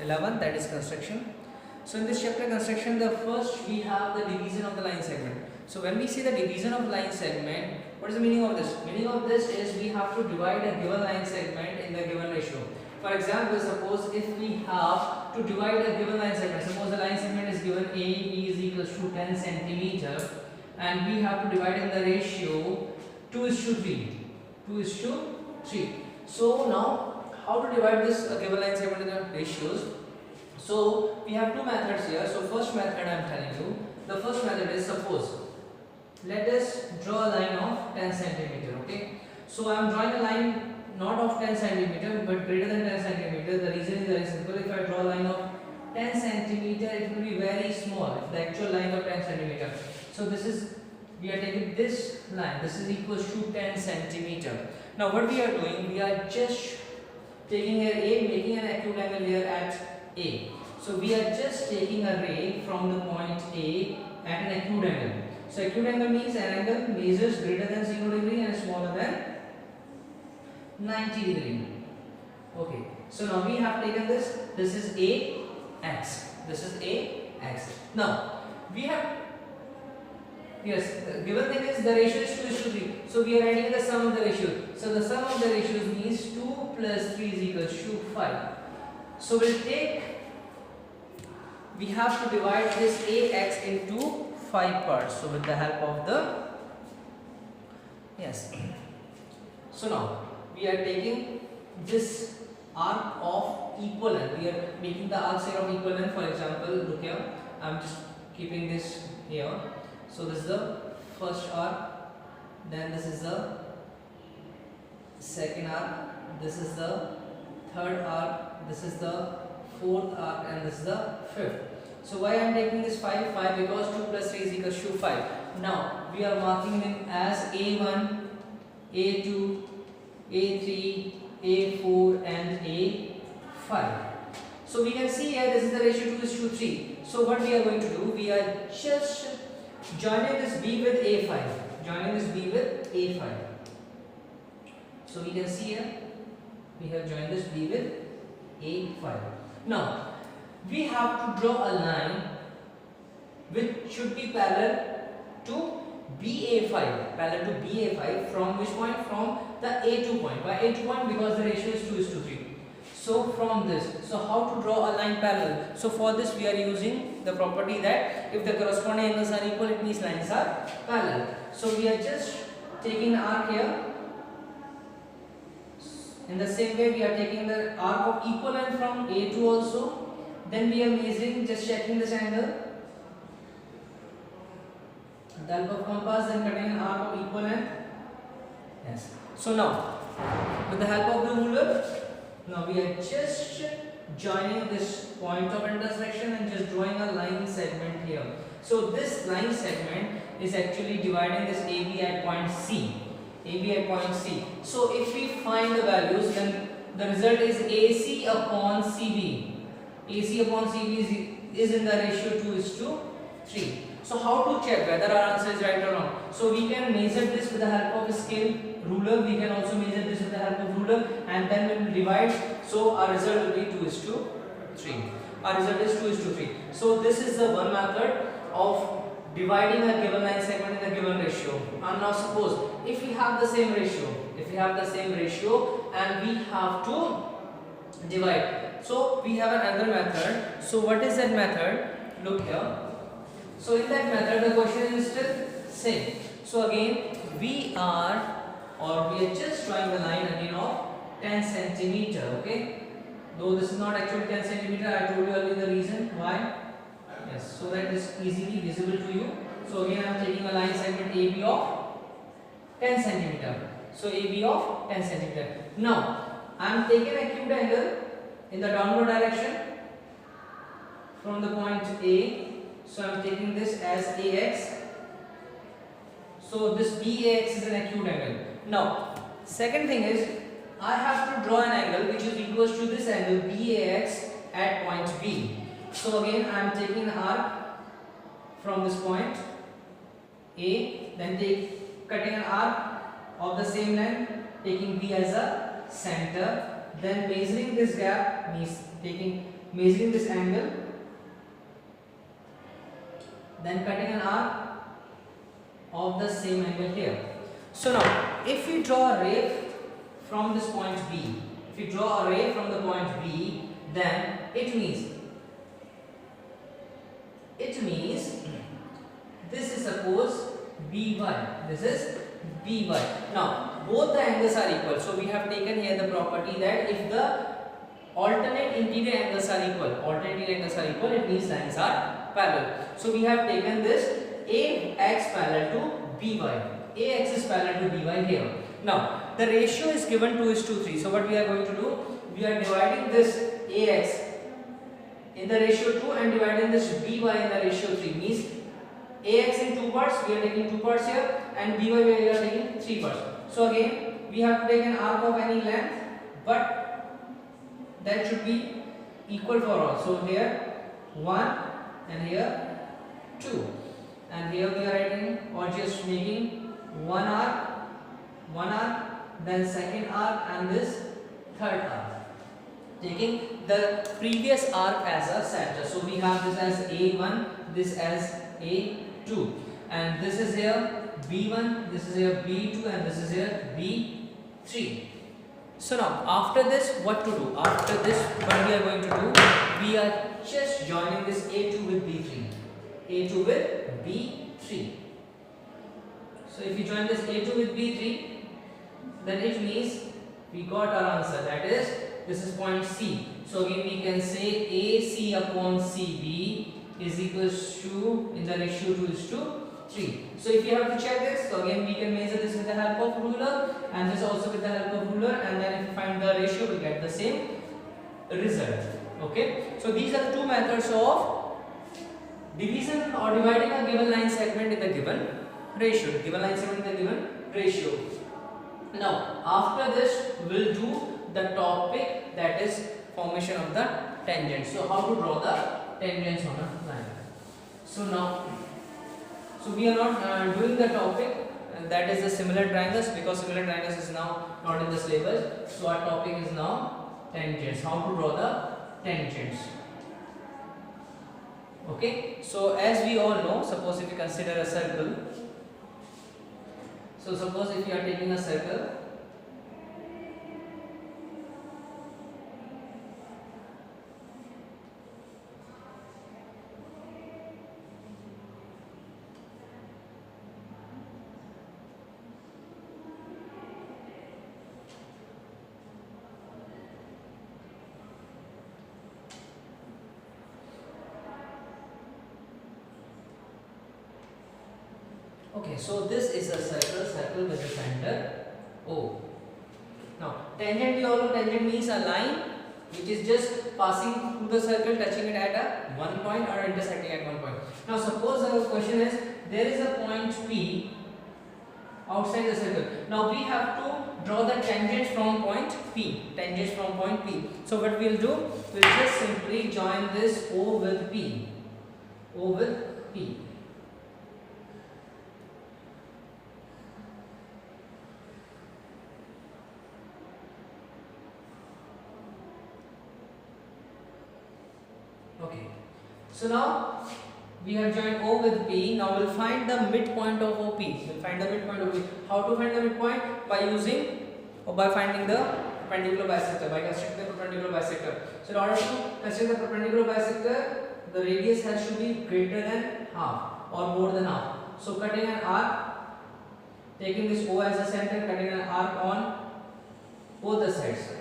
11, that is construction. So in this chapter construction, the first we have the division of the line segment. So when we see the division of line segment, what is the meaning of this? Meaning of this is we have to divide a given line segment in the given ratio. For example, suppose if we have to divide a given line segment, suppose the line segment is given AB is equals to 10 centimeter, and we have to divide in the ratio 2:3. 2:3. So now, how to divide this given line segment in the ratios? So we have two methods here. So first method I am telling you. The first method is, suppose let us draw a line of 10 centimeter. Okay. So I am drawing a line not of 10 centimeter but greater than 10 centimeter. The reason is very simple. If I draw a line of 10 centimeter, it will be very small. The actual line of 10 centimeter. So this is, we are taking this line. This is equals to 10 centimeter. Now what we are doing, we are just taking a ray, making an acute angle here at A. So we are just taking a ray from the point A at an acute angle. So acute angle means an angle measures greater than 0 degree and smaller than 90 degree. Okay. So now we have taken this. This is AX. This is AX. Now we have, yes, the given thing is the ratio is 2:3. So we are adding the sum of the ratio. So the sum of the ratios means 2 plus 3 is equals to 5. So we'll take, we have to divide this AX into 5 parts. So with the help of the, yes. So now we are taking this arc of equal length. We are making the arcs here of equal length. For example, look here. I am just keeping this here. So this is the first arc. Then this is the second arc. This is the third arc. This is the fourth arc, and this is the fifth. So why I am taking this 5? Because 2 plus 3 is equals to 5. Now we are marking them as A1, A2, A3, A4 and A5. So we can see here this is the ratio 2:3. So what we are going to do, we are just joining this B with A5. Joining this B with A5. So we can see here we have joined this B with A5. Now we have to draw a line which should be parallel to BA5, parallel to BA5 from which point? From the A2 point. Why A2 point? Because the ratio is 2:3. So from this, so how to draw a line parallel? So for this we are using the property that if the corresponding angles are equal, it means lines are parallel. So we are just taking an arc here. In the same way we are taking the arc of equal length from A2 also. Then we are measuring, just checking this angle. The help of compass, then cutting an arc of equal length. Yes. So now, with the help of the ruler, now we are just joining this point of intersection and just drawing a line segment here. So this line segment is actually dividing this AB at point C. AB at point C. So if we find the values, then the result is AC upon CB. AC upon CB is in the ratio 2:3. So how to check whether our answer is right or wrong? So we can measure this with the help of a scale, ruler. We can also measure this with the help of ruler, and then we will divide. So our result will be 2:3. Our result is 2:3. So this is the one method of dividing a given line segment in a given ratio. And now suppose if we have the same ratio, and we have to divide. So we have another method. So what is that method? Look here. So in that method the question is still same. So again we are just drawing the line again of 10 centimeter. Okay. Though this is not actually 10 centimeter, I told you earlier the reason why. Yes. So that is easily visible to you. So again I am taking a line segment AB of 10 centimeter. So AB of 10 centimeter. Now I am taking a acute angle in the downward direction from the point A. So I am taking this as AX. So this BAX is an acute angle. Now second thing is I have to draw an angle which is equals to this angle BAX at point B. So again I am taking an arc from this point A, then cutting an arc of the same length, taking B as a center, then measuring this gap, means measuring this angle, then cutting an arc of the same angle here. So now if we draw a ray from this point B, if we draw a ray from the point B, then it means this is suppose BY, this is BY. Now both the angles are equal, so we have taken here the property that if the alternate interior angles are equal, it means lines are parallel. So we have taken this AX parallel to BY. AX is parallel to BY here. Now the ratio is given 2:3. So what we are going to do? We are dividing this AX in the ratio 2 and dividing this BY in the ratio 3. Means AX in 2 parts, we are taking 2 parts here, and BY we are taking 3 parts. So again we have to take an arc of any length, but that should be equal for all. So here 1 and here 2, and here we are writing or just making one arc, then second arc and this third arc, taking the previous arc as a center. So we have this as A1, this as A2, and this is here B1, this is here B2, and this is here B3. So now after this, what to do? After this, what we are going to do? We are just joining this A2 with B3. A2 with B3. So if you join this A2 with B3, then it means we got our answer. That is, this is point C. So again we can say AC upon CB is equals to, in the ratio 2:3. So if you have to check this, so again we can measure this with the help of ruler, and this also with the help of ruler, and then if you find the ratio, we get the same result. Okay. So these are the two methods of division or dividing a given line segment in the given ratio. Now after this we will do the topic, that is formation of the tangent. So how to draw the tangents on a line. So now, so we are not doing the topic, and that is the similar triangles, because similar triangles is now not in the syllabus. So our topic is now tangents. How to draw the tangents. Okay. So as we all know, suppose if you consider a circle. So suppose if you are taking a circle, okay, so this is a circle with a center O. Now tangent, we all know tangent means a line which is just passing through the circle, touching it at a one point or intersecting at one point. Now suppose our question is, there is a point P outside the circle. Now we have to draw the tangent from point P. So what we will do, we will just simply join this O with P. Okay. So now we have joined O with P. Now we'll find the midpoint of OP. How to find the midpoint? By using or by finding the perpendicular bisector, by constructing the perpendicular bisector. So in order to construct the perpendicular bisector, the radius has to be greater than half or more than half. So cutting an arc, taking this O as a center, cutting an arc on both the sides.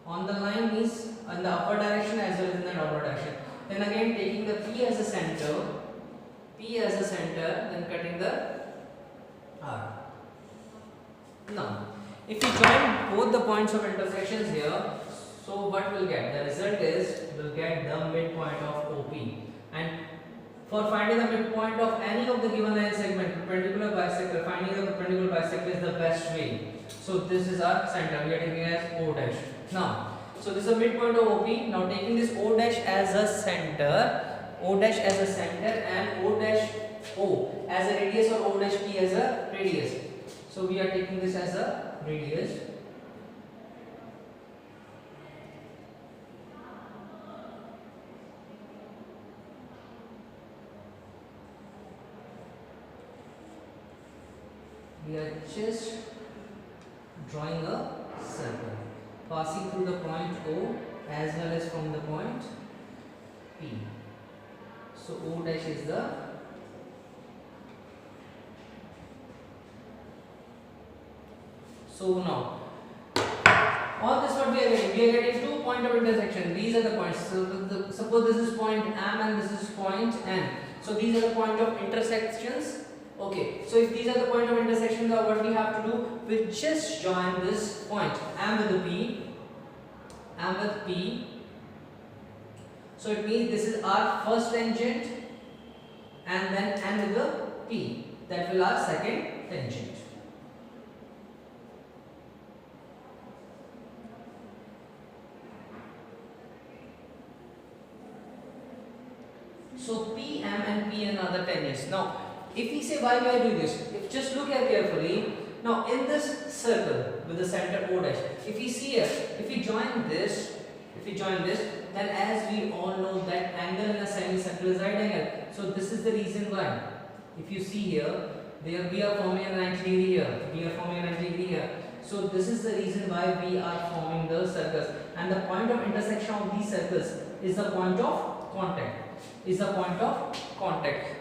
On the line means in the upper direction as well as in the downward direction. Then again taking the P as a center, then cutting the arc. Now, if we join both the points of intersections here, so what we'll get? The result is we'll get the midpoint of OP. And for finding the midpoint of any of the given line segment, perpendicular bisector, finding the perpendicular bisector is the best way. So this is our center. We are taking as O dash. Now, so this is the midpoint of OP. Now taking this O dash as a center, and O dash O as a radius, or O dash P as a radius. So we are taking this as a radius. we are just drawing a circle passing through the point O as well as from the point P. So O dash is the now all this what we are getting? We are getting 2 points of intersection. These are the points. So suppose this is point M and this is point N. So these are the point of intersections. Okay. So if these are the point of intersections, what we have to do? We just join this point M with the P, M with P. So it means this is our first tangent, and then N with the P. That will our second tangent. So P, M and P and other tangents. Now, if we say why we are doing this, just look here carefully. Now, in this circle with the center O dash, if we see here, if we join this, then as we all know that angle in a semicircle is right angle. So this is the reason why. If you see here, we are forming a 90 degree here. We are forming a 90 degree here. So this is the reason why we are forming the circles. And the point of intersection of these circles is the point of contact.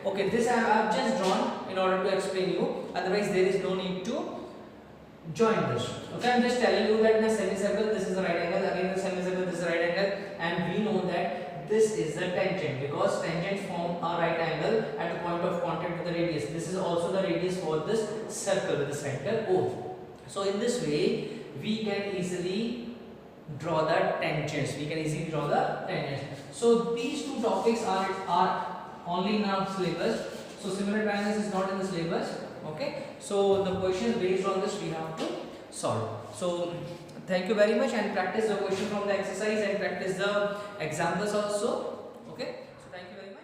Okay, this I have just drawn in order to explain you. Otherwise, there is no need to join this. Okay, I am just telling you that in a semicircle, this is the right angle. Again, in a semicircle, this is the right angle, and we know that this is the tangent because tangent form a right angle at the point of contact with the radius. This is also the radius for this circle with the center O. So in this way, we can easily draw the tangents. So these two topics are only in our syllabus. So similar triangles is not in the syllabus. Okay. So the questions based on this we have to solve. So thank you very much, and practice the question from the exercise and practice the examples also. Okay. So thank you very much.